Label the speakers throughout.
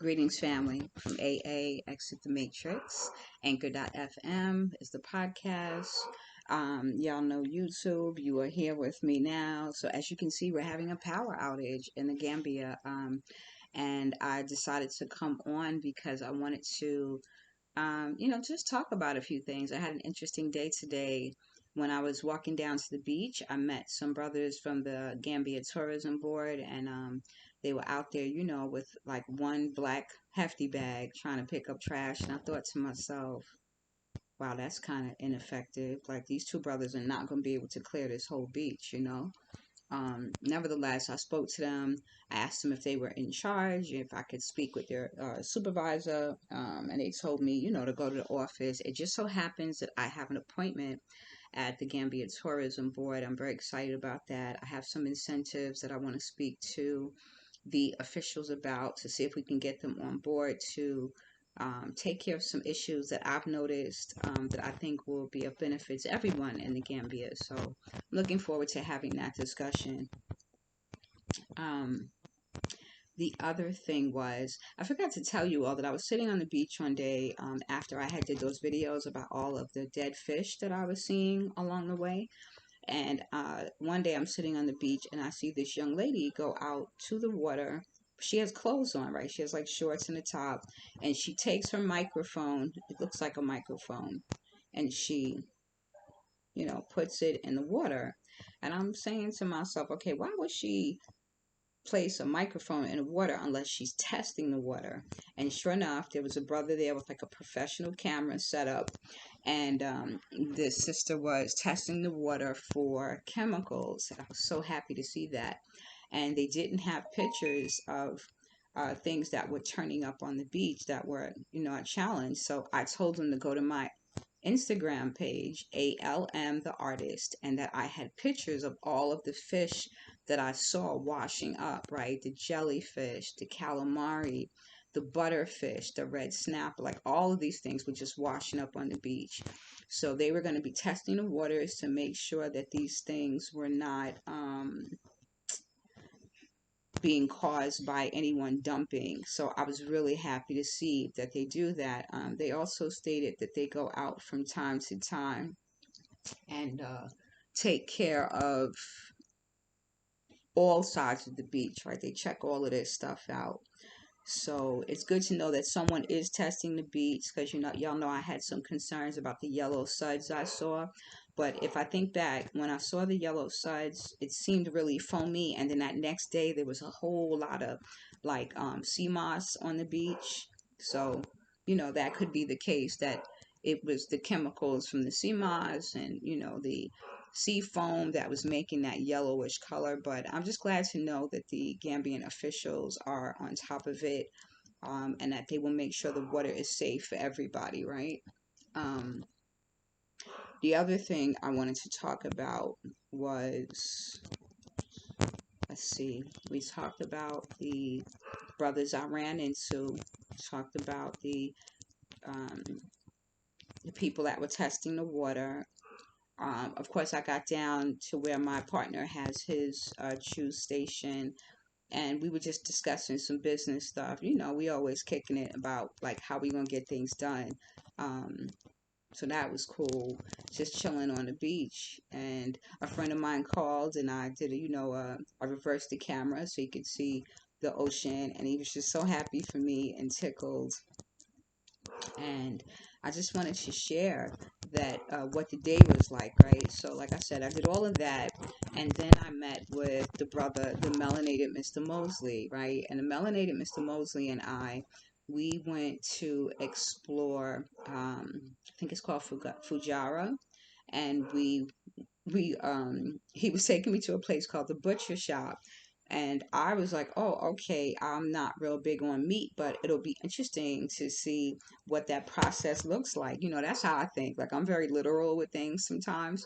Speaker 1: Greetings, family, from AA, Exit the Matrix. Anchor.fm is the podcast. Y'all know YouTube. You are here with me now. So, as you can see, we're having a power outage in the Gambia. And I decided to come on because I wanted to just talk about a few things. I had an interesting day today. When I was walking down to the beach, I met some brothers from the Gambia Tourism Board, and they were out there, with like one black hefty bag trying to pick up trash. And I thought to myself, wow, that's kind of ineffective. Like, these two brothers are not going to be able to clear this whole beach. Nevertheless, I spoke to them. I asked them if they were in charge, if I could speak with their supervisor, and they told me, to go to the office. It just so happens that I have an appointment at the Gambia Tourism Board. I'm very excited about that. I have some incentives that I want to speak to the officials about to see if we can get them on board to take care of some issues that I've noticed that I think will be of benefit to everyone in the Gambia. So I'm looking forward to having that discussion. Um, the other thing was, I forgot to tell you all that I was sitting on the beach one day after I had did those videos about all of the dead fish that I was seeing along the way. And one day I'm sitting on the beach and I see this young lady go out to the water. She has clothes on, right? She has like shorts and a top. And she takes her microphone, it looks like a microphone, and she, puts it in the water. And I'm saying to myself, okay, why would she place a microphone in the water unless she's testing the water? And sure enough, there was a brother there with like a professional camera set up, and the sister was testing the water for chemicals. I was so happy to see that. And they didn't have pictures of things that were turning up on the beach that were, a challenge. So I told them to go to my Instagram page, ALM the artist, and that I had pictures of all of the fish that I saw washing up, right? The jellyfish, the calamari, the butterfish, the red snapper, like all of these things were just washing up on the beach. So they were going to be testing the waters to make sure that these things were not being caused by anyone dumping. So I was really happy to see that they do that. They also stated that they go out from time to time and take care of all sides of the beach, right? They check all of this stuff out. So it's good to know that someone is testing the beach, because y'all know I had some concerns about the yellow suds I saw. But if I think back, when I saw the yellow suds, it seemed really foamy, and then that next day there was a whole lot of like sea moss on the beach. So that could be the case, that it was the chemicals from the sea moss and the sea foam that was making that yellowish color. But I'm just glad to know that the Gambian officials are on top of it, and that they will make sure the water is safe for everybody, right? Um, the other thing I wanted to talk about was, let's see, we talked about the brothers I ran into, talked about um, the people that were testing the water. Of course, I got down to where my partner has his choose station, and we were just discussing some business stuff. We always kicking it about like how we gonna get things done. Um, so that was cool, just chilling on the beach. And a friend of mine called, and I did I reversed the camera so you could see the ocean, and he was just so happy for me and tickled. And I just wanted to share that what the day was like, right? So, like I said, I did all of that, and then I met with the brother, the melanated Mr. Mosley, right? And the melanated Mr. Mosley and we went to explore. I think it's called Fujara, and he was taking me to a place called the Butcher Shop. And I was like, oh, okay, I'm not real big on meat, but it'll be interesting to see what that process looks like. That's how I think. Like, I'm very literal with things sometimes.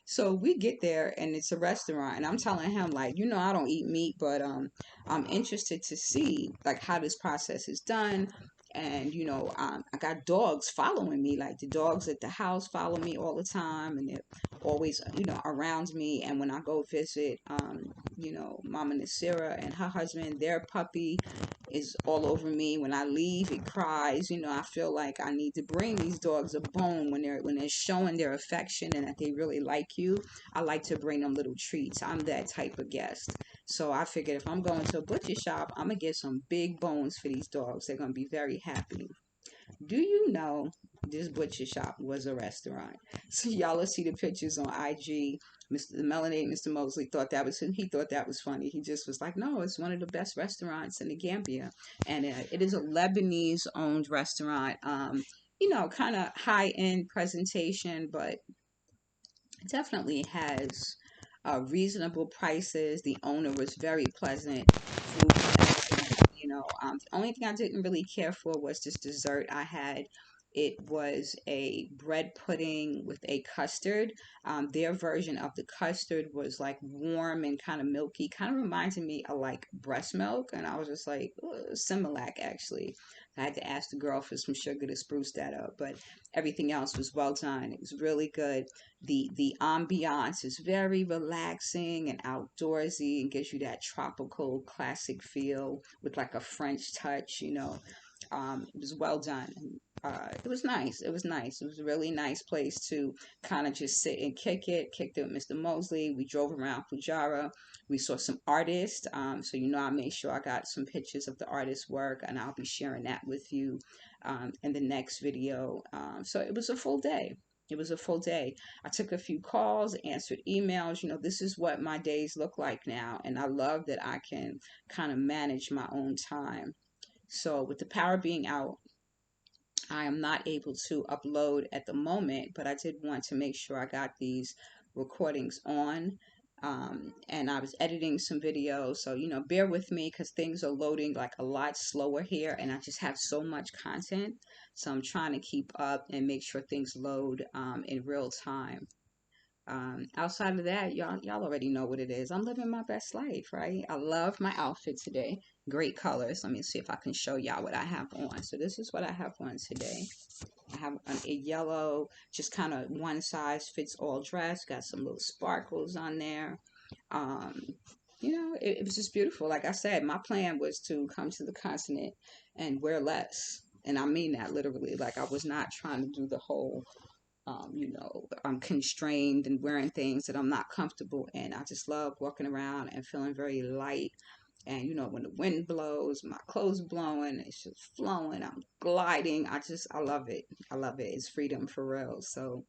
Speaker 1: So we get there and it's a restaurant, and I'm telling him, like, I don't eat meat, but I'm interested to see like how this process is done. And I got dogs following me. Like, the dogs at the house follow me all the time, and they're always around me. And when I go visit Mama Nasira and her husband, their puppy is all over me. When I leave, it cries. You know, I feel like I need to bring these dogs a bone when they're showing their affection and that they really like you. I like to bring them little treats. I'm that type of guest. So I figured if I'm going to a butcher shop, I'm gonna get some big bones for these dogs. They're gonna be very happy. Do you know this butcher shop was a restaurant? So y'all will see the pictures on IG. The Melanated Mr. Mosley thought that was he thought that was funny. He just was like, no, it's one of the best restaurants in the Gambia, and it is a Lebanese owned restaurant. You know, kind of high end presentation, but definitely has reasonable prices. The owner was very pleasant. Food was excellent. You know, the only thing I didn't really care for was this dessert I had. It was a bread pudding with a custard. Their version of the custard was like warm and kind of milky, kind of reminded me of like breast milk. And I was just like, Similac actually. I had to ask the girl for some sugar to spruce that up, but everything else was well done. It was really good. The ambiance is very relaxing and outdoorsy and gives you that tropical classic feel with like a French touch, you know. It was well done. It was nice. It was nice. It was a really nice place to kind of just sit and kicked it with Mr. Mosley. We drove around Fujara. We saw some artists. So you know, I made sure I got some pictures of the artist's work, and I'll be sharing that with you in the next video. So it was a full day. It was a full day. I took a few calls, answered emails. You know, this is what my days look like now. And I love that I can kind of manage my own time. So, with the power being out, I am not able to upload at the moment, but I did want to make sure I got these recordings on. And I was editing some videos, so you know, bear with me because things are loading like a lot slower here, and I just have so much content. So I'm trying to keep up and make sure things load in real time. Outside of that, y'all already know what it is. I'm living my best life, right? I love my outfit today. Great colors. Let me see if I can show y'all what I have on. So this is what I have on today. I have a yellow, just kind of one size fits all dress. Got some little sparkles on there. Um, you know, it was just beautiful. Like I said, my plan was to come to the continent and wear less. And I mean that literally. Like I was not trying to do the whole you know, I'm constrained and wearing things that I'm not comfortable in. I just love walking around and feeling very light. And you know, when the wind blows, my clothes blowing, it's just flowing. I'm gliding. I love it. I love it. It's freedom for real. So,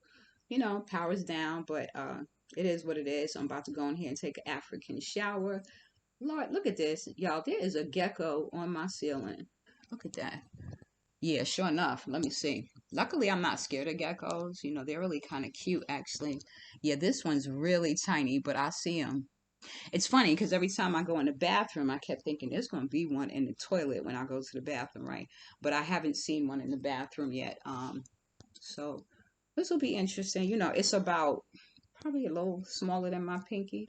Speaker 1: you know, power's down, but it is what it is. I'm about to go in here and take an African shower. Lord, look at this, y'all. There is a gecko on my ceiling. Look at that. Yeah, sure enough. Let me see. Luckily, I'm not scared of geckos. You know, they're really kind of cute, actually. Yeah, this one's really tiny, but I see them. It's funny because every time I go in the bathroom, I kept thinking there's going to be one in the toilet when I go to the bathroom, right? But I haven't seen one in the bathroom yet. So this will be interesting. You know, it's about probably a little smaller than my pinky.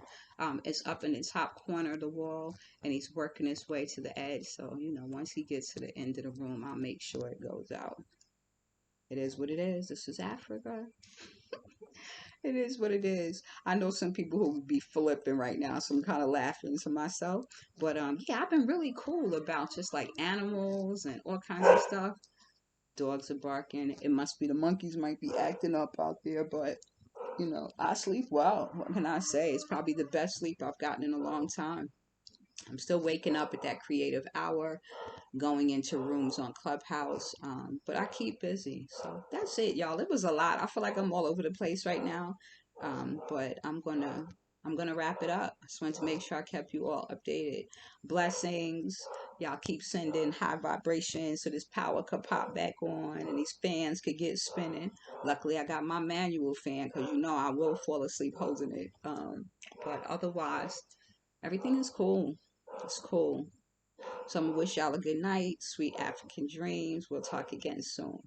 Speaker 1: It's up in the top corner of the wall, and he's working his way to the edge. So, you know, once he gets to the end of the room, I'll make sure it goes out. It is what it is. This is Africa. It is what it is. I know some people who would be flipping right now, so I'm kind of laughing to myself. But yeah, I've been really cool about just like animals and all kinds of stuff. Dogs are barking. It must be the monkeys might be acting up out there, but you know, I sleep well. What can I say? It's probably the best sleep I've gotten in a long time. I'm still waking up at that creative hour, going into rooms on Clubhouse, but I keep busy. So that's it, y'all. It was a lot. I feel like I'm all over the place right now, but I'm gonna wrap it up. I just wanted to make sure I kept you all updated. Blessings. Y'all keep sending high vibrations so this power could pop back on and these fans could get spinning. Luckily, I got my manual fan because you know I will fall asleep holding it. But otherwise, everything is cool. It's cool. So I'm gonna wish y'all a good night, sweet African dreams. We'll talk again soon.